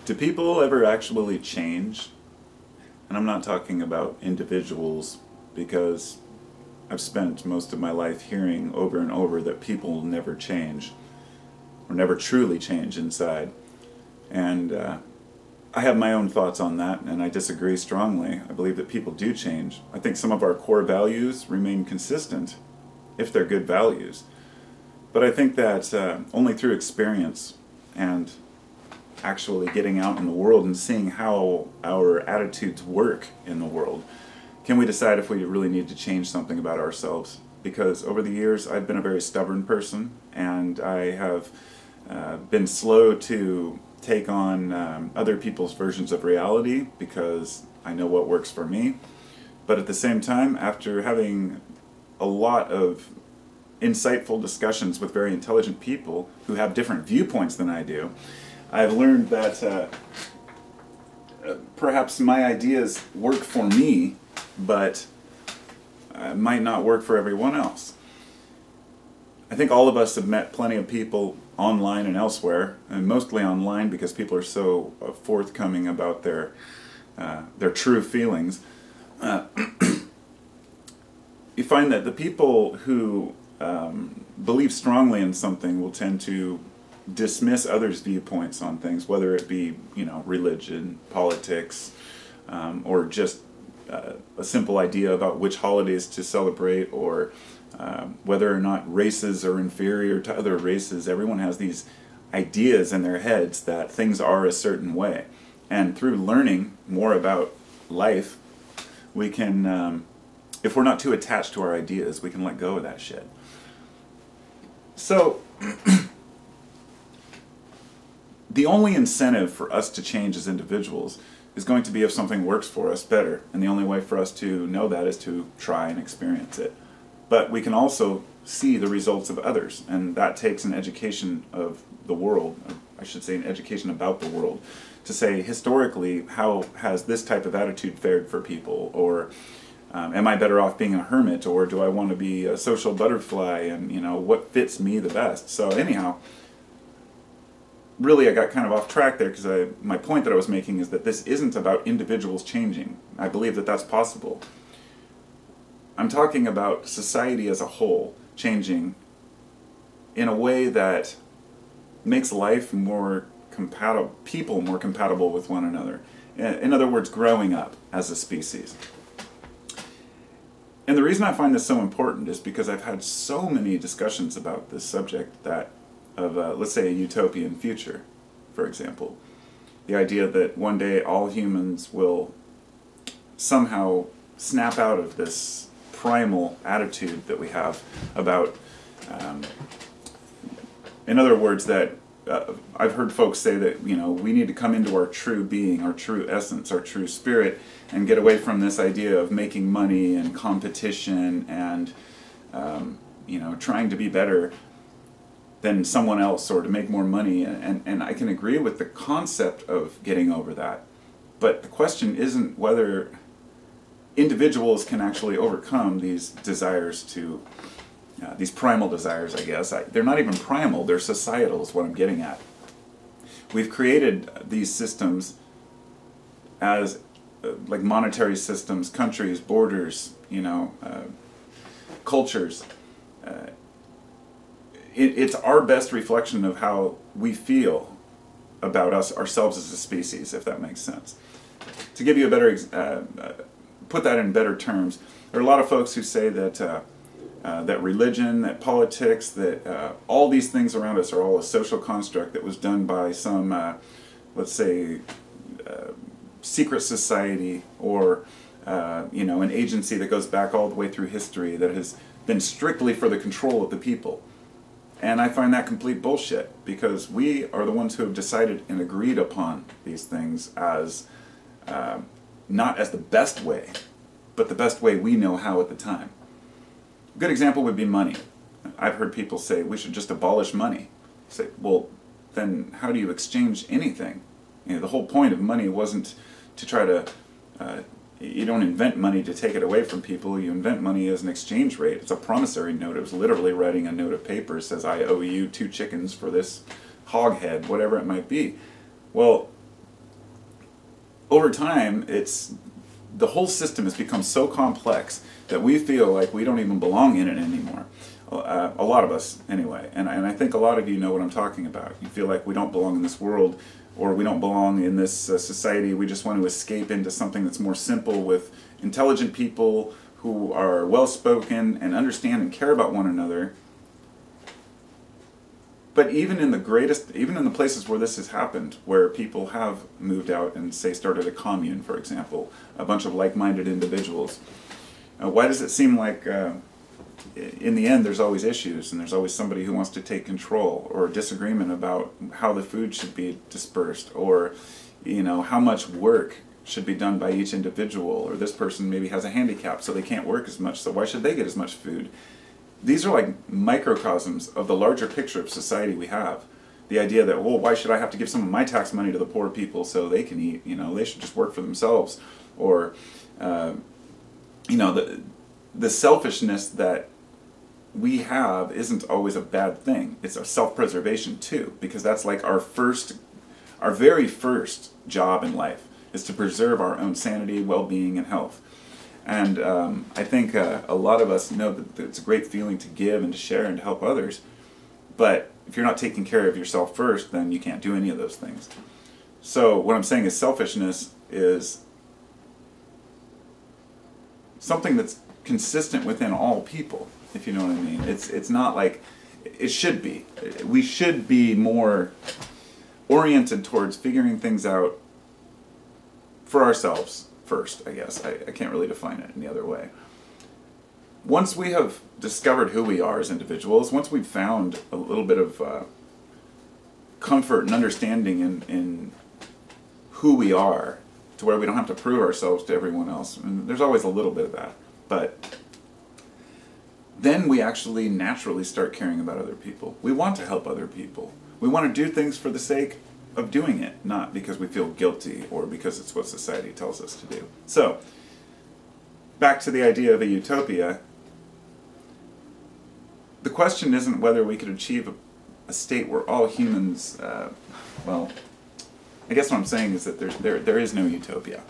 Do people ever actually change? And I'm not talking about individuals, because I've spent most of my life hearing over and over that people never change, or never truly change inside. And I have my own thoughts on that, and I disagree strongly. I believe that people do change. I think some of our core values remain consistent, if they're good values. But I think that only through experience and actually getting out in the world and seeing how our attitudes work in the world can we decide if we really need to change something about ourselves. Because over the years I've been a very stubborn person, and I have been slow to take on other people's versions of reality because I know what works for me. But at the same time, after having a lot of insightful discussions with very intelligent people who have different viewpoints than I do, I've learned that perhaps my ideas work for me, but might not work for everyone else. I think all of us have met plenty of people online and elsewhere, and mostly online because people are so forthcoming about their true feelings. You find that the people who believe strongly in something will tend to dismiss others' viewpoints on things, whether it be, you know, religion, politics, or just a simple idea about which holidays to celebrate, or whether or not races are inferior to other races. Everyone has these ideas in their heads that things are a certain way. And through learning more about life, we can, if we're not too attached to our ideas, we can let go of that shit. So, the only incentive for us to change as individuals is going to be if something works for us better. And the only way for us to know that is to try and experience it. But we can also see the results of others, and that takes an education of the world, I should say an education about the world, to say historically how has this type of attitude fared for people, or am I better off being a hermit, or do I want to be a social butterfly, and you know what fits me the best. So anyhow, really I got kind of off track there, because my point that I was making is that this isn't about individuals changing. I believe that that's possible. I'm talking about society as a whole changing in a way that makes life more compatible, people more compatible with one another. In other words, growing up as a species. And the reason I find this so important is because I've had so many discussions about this subject that of, let's say, a utopian future, for example. The idea that one day all humans will somehow snap out of this primal attitude that we have about, in other words, that I've heard folks say that, you know, we need to come into our true being, our true essence, our true spirit, and get away from this idea of making money and competition and, you know, trying to be better than someone else or to make more money. And I can agree with the concept of getting over that. But the question isn't whether individuals can actually overcome these desires to, these primal desires, I guess. They're not even primal, they're societal is what I'm getting at. We've created these systems as like monetary systems, countries, borders, you know, cultures. It's our best reflection of how we feel about ourselves as a species, if that makes sense. To give you a better, put that in better terms, there are a lot of folks who say that that religion, that politics, that all these things around us are all a social construct that was done by some, let's say, secret society, or you know, an agency that goes back all the way through history that has been strictly for the control of the people. And I find that complete bullshit, because we are the ones who have decided and agreed upon these things as not as the best way, but the best way we know how at the time. A good example would be money. I've heard people say we should just abolish money. Say, well, then how do you exchange anything? You know, the whole point of money wasn't to try to, you don't invent money to take it away from people, you invent money as an exchange rate. It's a promissory note. It was literally writing a note of paper that says, I owe you 2 chickens for this hog head, whatever it might be. Well, over time, the whole system has become so complex that we feel like we don't even belong in it anymore. A lot of us, anyway. And I think a lot of you know what I'm talking about. You feel like we don't belong in this world, or we don't belong in this society. We just want to escape into something that's more simple with intelligent people who are well-spoken and understand and care about one another. But even in the places where this has happened, where people have moved out and, say, started a commune, for example, a bunch of like-minded individuals, why does it seem like in the end there's always issues, and there's always somebody who wants to take control, or disagreement about how the food should be dispersed, or how much work should be done by each individual, or this person maybe has a handicap so they can't work as much, so why should they get as much food? These are like microcosms of the larger picture of society we have. The idea that, well, why should I have to give some of my tax money to the poor people so they can eat? They should just work for themselves. Or, the selfishness that we have isn't always a bad thing. It's a self-preservation too, because that's like our very first job in life, is to preserve our own sanity, well-being, and health. And I think a lot of us know that it's a great feeling to give and to share and to help others. But if you're not taking care of yourself first, then you can't do any of those things. So what I'm saying is selfishness is something that's consistent within all people, if you know what I mean. It's not like it should be. We should be more oriented towards figuring things out for ourselves first, I guess. I can't really define it any other way. Once we have discovered who we are as individuals, once we've found a little bit of comfort and understanding in who we are, to where we don't have to prove ourselves to everyone else, and there's always a little bit of that, but then we actually naturally start caring about other people. We want to help other people. We want to do things for the sake of doing it, not because we feel guilty or because it's what society tells us to do. So, back to the idea of a utopia, the question isn't whether we could achieve a state where all humans, well, I guess what I'm saying is that there is no utopia.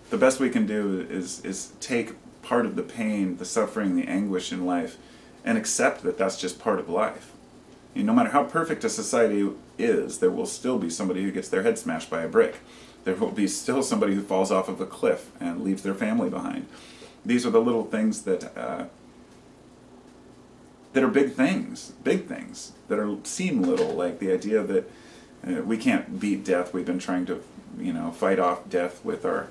The best we can do is take part of the pain, the suffering, the anguish in life, and accept that that's just part of life. No matter how perfect a society is, there will still be somebody who gets their head smashed by a brick. There will be still somebody who falls off of a cliff and leaves their family behind. These are the little things that are big things that seem little, like the idea that we can't beat death. We've been trying to, fight off death with our,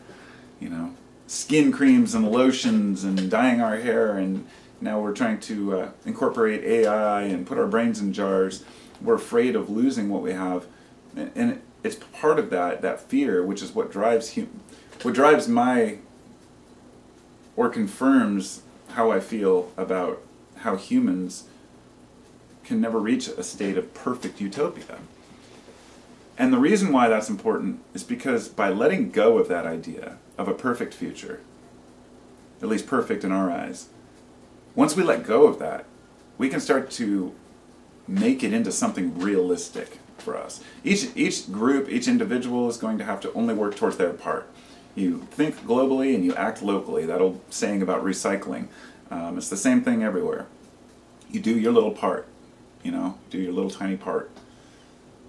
skin creams and lotions and dyeing our hair, and now we're trying to incorporate AI and put our brains in jars. We're afraid of losing what we have, and it's part of that fear, which is what drives or confirms how I feel about how humans can never reach a state of perfect utopia. And the reason why that's important is because by letting go of that idea of a perfect future, at least perfect in our eyes, once we let go of that, we can start to make it into something realistic for us. Each group, each individual is going to have to only work towards their part. You think globally and you act locally. That old saying about recycling. It's the same thing everywhere. You do your little part, do your little tiny part.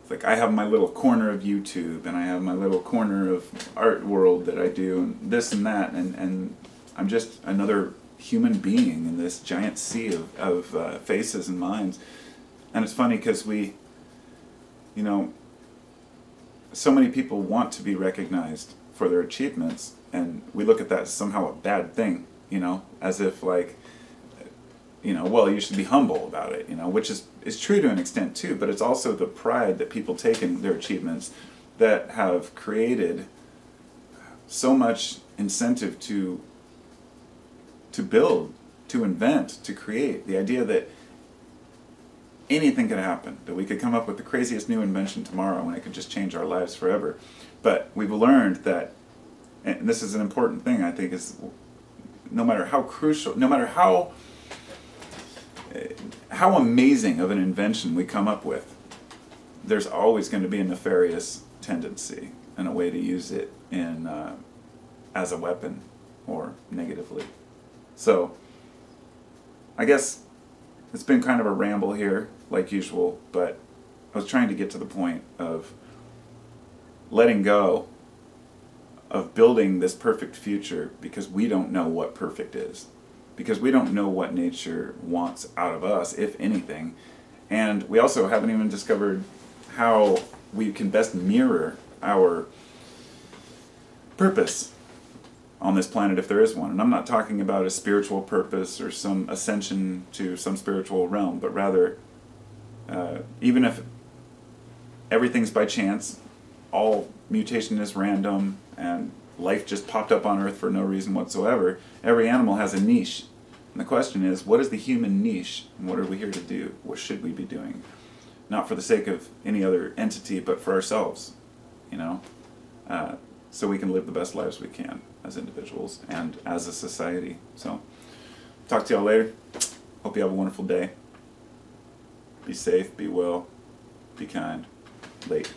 It's like I have my little corner of YouTube, and I have my little corner of art world that I do, and this and that, and I'm just another human being in this giant sea of faces and minds. And it's funny because we, so many people want to be recognized for their achievements, and we look at that as somehow a bad thing, as if like, well, you should be humble about it, which is true to an extent too, but it's also the pride that people take in their achievements that have created so much incentive to build, to invent, to create. The idea that anything could happen, that we could come up with the craziest new invention tomorrow and it could just change our lives forever. But we've learned that, and this is an important thing I think, is no matter how crucial, no matter how amazing of an invention we come up with, there's always going to be a nefarious tendency and a way to use it in as a weapon or negatively. So I guess it's been kind of a ramble here, like usual, but I was trying to get to the point of letting go of building this perfect future because we don't know what perfect is. Because we don't know what nature wants out of us, if anything. And we also haven't even discovered how we can best mirror our purpose on this planet, if there is one. And I'm not talking about a spiritual purpose or some ascension to some spiritual realm, but rather, even if everything's by chance, all mutation is random, and life just popped up on Earth for no reason whatsoever, every animal has a niche. And the question is, what is the human niche, and what are we here to do? What should we be doing? Not for the sake of any other entity, but for ourselves, you know? So we can live the best lives we can as individuals and as a society. So, talk to y'all later. Hope you have a wonderful day. Be safe, be well, be kind. Late.